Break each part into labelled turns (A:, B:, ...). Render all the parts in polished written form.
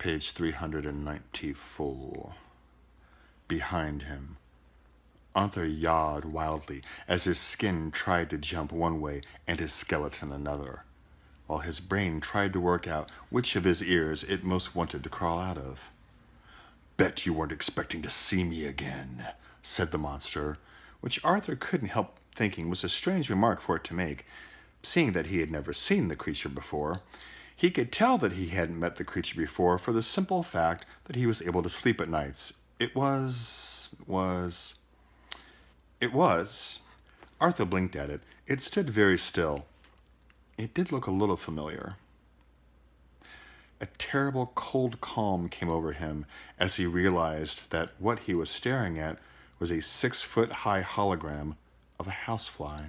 A: page 394. Behind him, Arthur yawed wildly as his skin tried to jump one way and his skeleton another, while his brain tried to work out which of his ears it most wanted to crawl out of. "Bet you weren't expecting to see me again," said the monster, which Arthur couldn't help thinking was a strange remark for it to make, seeing that he had never seen the creature before. He could tell that he hadn't met the creature before for the simple fact that he was able to sleep at nights. It was... Arthur blinked at it. It stood very still. It did look a little familiar. A terrible cold calm came over him as he realized that what he was staring at was a 6-foot-high hologram of a housefly.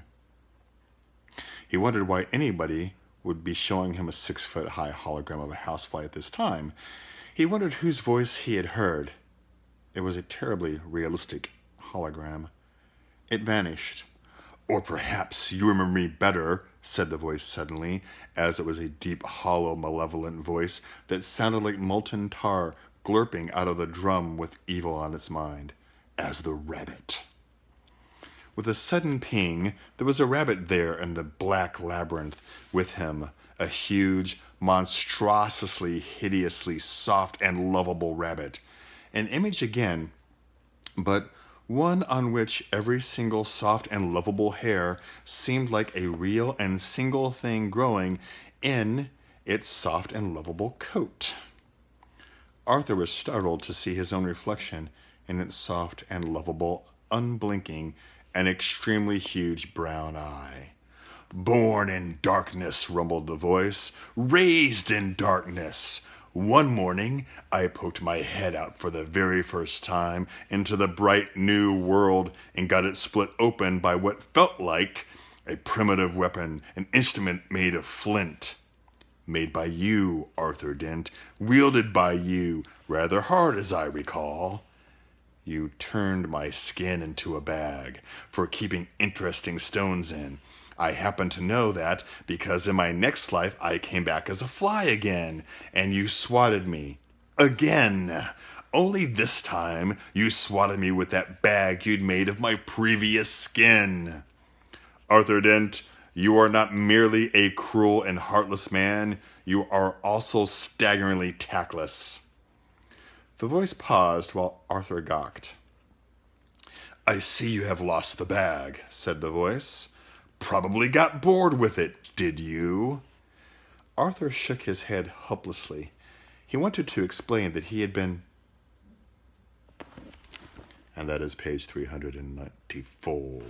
A: He wondered why anybody would be showing him a 6-foot-high hologram of a housefly at this time. He wondered whose voice he had heard. It was a terribly realistic hologram. It vanished. "Or perhaps you remember me better," said the voice suddenly, as it was a deep, hollow, malevolent voice that sounded like molten tar glurping out of the drum with evil on its mind, "as the rabbit." With a sudden ping, there was a rabbit there in the black labyrinth with him, a huge, monstrosely, hideously soft and lovable rabbit. An image again, but one on which every single soft and lovable hair seemed like a real and single thing growing in its soft and lovable coat. Arthur was startled to see his own reflection in its soft and lovable, unblinking, and extremely huge brown eye. "Born in darkness," rumbled the voice, "raised in darkness. One morning, I poked my head out for the very first time into the bright new world and got it split open by what felt like a primitive weapon, an instrument made of flint. Made by you, Arthur Dent, wielded by you, rather hard as I recall. You turned my skin into a bag for keeping interesting stones in. I happen to know that because in my next life I came back as a fly again, and you swatted me. Again! Only this time you swatted me with that bag you'd made of my previous skin. Arthur Dent, you are not merely a cruel and heartless man, you are also staggeringly tactless." The voice paused while Arthur gawked. "I see you have lost the bag," said the voice. "Probably got bored with it, did you?" Arthur shook his head helplessly. He wanted to explain that he had been... And that is page 394.